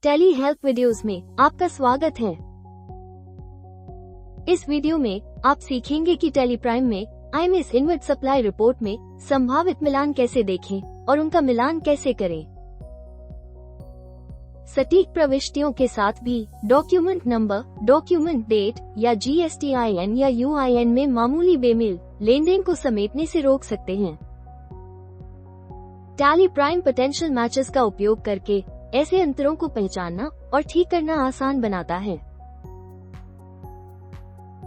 Tele help videos में आपका स्वागत है। इस वीडियो में आप सीखेंगे कि टेली प्राइम में IMS इनवर्ट सप्लाई रिपोर्ट में संभावित मिलान कैसे देखें और उनका मिलान कैसे करें। सटीक प्रविष्टियों के साथ भी डॉक्यूमेंट नंबर, डॉक्यूमेंट डेट या GSTIN या UIN में मामूली बेमेल लेनदेन को समेटने से रोक सकते हैं। टेली प्राइम पोटेंशियल मैचेस का उपयोग करके ऐसे अंतरों को पहचानना और ठीक करना आसान बनाता है।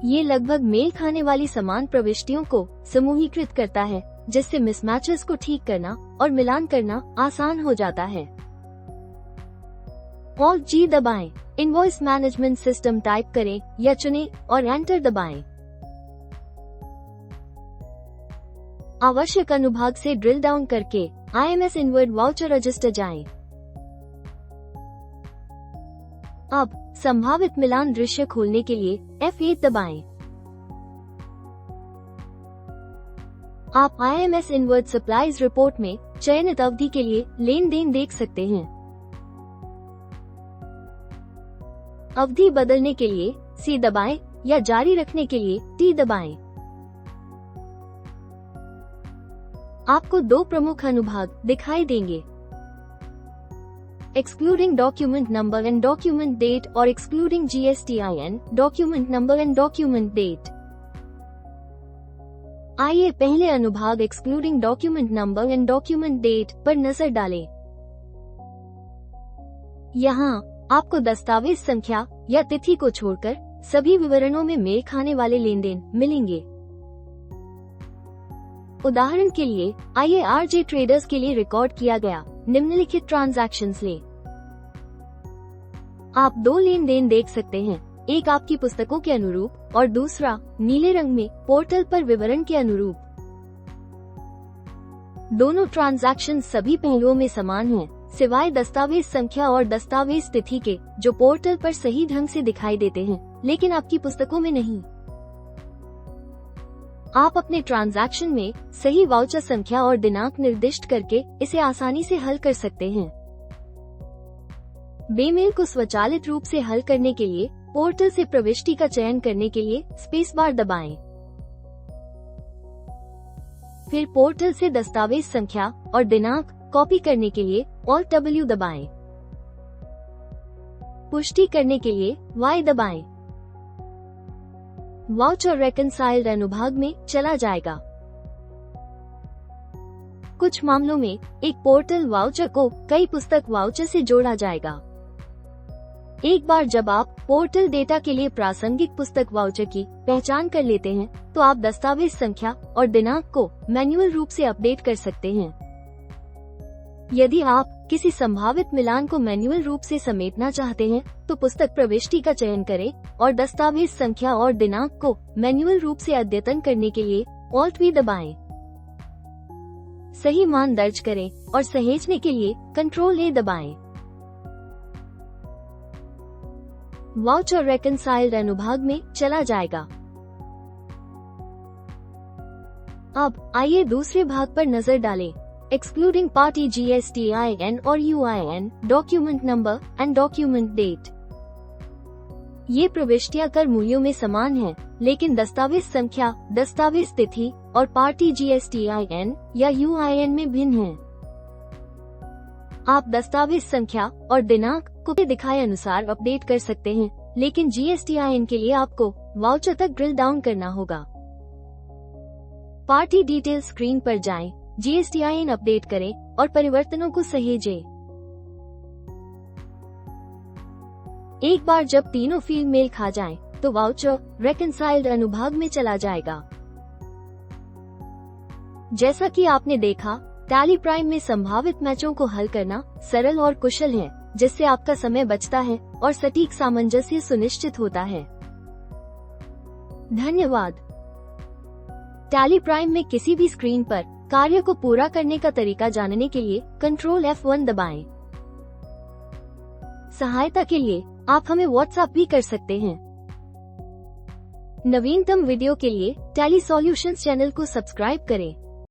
ये लगभग मेल खाने वाली समान प्रविष्टियों को समूहीकृत करता है, जिससे मिसमैचेस को ठीक करना और मिलान करना आसान हो जाता है। Alt G दबाएं, इनवॉइस मैनेजमेंट सिस्टम टाइप करें या चुनें और एंटर दबाएं। आवश्यक अनुभाग से ड्रिल डाउन करके IMS इनवर्ट वाउचर रजिस्टर जाएं। अब संभावित मिलान दृश्य खोलने के लिए F8 दबाएं। आप IMS इनवर्ट सप्लाईज रिपोर्ट में चयनित अवधि के लिए लेन देन देख सकते हैं। अवधि बदलने के लिए C दबाएं या जारी रखने के लिए T दबाएं। आपको दो प्रमुख अनुभाग दिखाई देंगे, excluding document number and document date और excluding GSTIN, document number and document date। आइए पहले अनुभाग excluding document number and document date पर नजर डालें। यहाँ आपको दस्तावेज संख्या या तिथि को छोड़कर सभी विवरणों में मेल खाने वाले लेनदेन मिलेंगे। उदाहरण के लिए आइए RJ ट्रेडर्स के लिए रिकॉर्ड किया गया निम्नलिखित ट्रांजैक्शंस लें। आप दो लेन देन देख सकते हैं, एक आपकी पुस्तकों के अनुरूप और दूसरा नीले रंग में पोर्टल पर विवरण के अनुरूप। दोनों ट्रांजैक्शन सभी पहलुओं में समान हैं, सिवाय दस्तावेज संख्या और दस्तावेज तिथि के, जो पोर्टल पर सही ढंग से दिखाई देते हैं लेकिन आपकी पुस्तकों में नहीं। आप अपने ट्रांजैक्शन में सही वाउचर संख्या और दिनांक निर्दिष्ट करके इसे आसानी से हल कर सकते हैं। बेमेल को स्वचालित रूप से हल करने के लिए पोर्टल से प्रविष्टि का चयन करने के लिए स्पेस बार दबाएं। फिर पोर्टल से दस्तावेज संख्या और दिनांक कॉपी करने के लिए Alt W दबाएं। पुष्टि करने के लिए Y दबाएं। वाउचर रेकनसाइल्ड अनुभाग में चला जाएगा। कुछ मामलों में एक पोर्टल वाउचर को कई पुस्तक वाउचर से जोड़ा जाएगा। एक बार जब आप पोर्टल डेटा के लिए प्रासंगिक पुस्तक वाउचर की पहचान कर लेते हैं, तो आप दस्तावेज संख्या और दिनांक को मैन्युअल रूप से अपडेट कर सकते हैं। यदि आप किसी संभावित मिलान को मैन्युअल रूप से समेटना चाहते हैं, तो पुस्तक प्रविष्टि का चयन करें और दस्तावेज संख्या और दिनांक को मैन्युअल रूप से अद्यतन करने के लिए Alt V दबाएं। सही मान दर्ज करें और सहेजने के लिए Ctrl A दबाएं। वाउचर रेकनसाइल्ड अनुभाग में चला जाएगा। अब आइए दूसरे भाग पर नजर डालें, excluding party GSTIN और UIN, document number and document date। ये प्रविष्टियां कर मूल्यों में समान हैं, लेकिन दस्तावेज संख्या, दस्तावेज तिथि और पार्टी GSTIN या UIN में भिन्न हैं। आप दस्तावेज संख्या और दिनांक को दिखाए अनुसार अपडेट कर सकते हैं, लेकिन GSTIN के लिए आपको वाउचर तक ड्रिल डाउन करना होगा। पार्टी डिटेल स्क्रीन पर जाएं, GSTIN अपडेट करें और परिवर्तनों को सहेजें। एक बार जब तीनों फील्ड मेल खा जाएं, तो वाउचर रेकनसाइल्ड अनुभाग में चला जाएगा। जैसा कि आपने देखा, टेली प्राइम में संभावित मैचों को हल करना सरल और कुशल है, जिससे आपका समय बचता है और सटीक सामंजस्य सुनिश्चित होता है। धन्यवाद। टेली प्राइम में किसी भी स्क्रीन पर कार्य को पूरा करने का तरीका जानने के लिए Ctrl F1 दबाएं। सहायता के लिए आप हमें व्हाट्सएप भी कर सकते हैं। नवीनतम वीडियो के लिए टेली सॉल्यूशंस चैनल को सब्सक्राइब करें।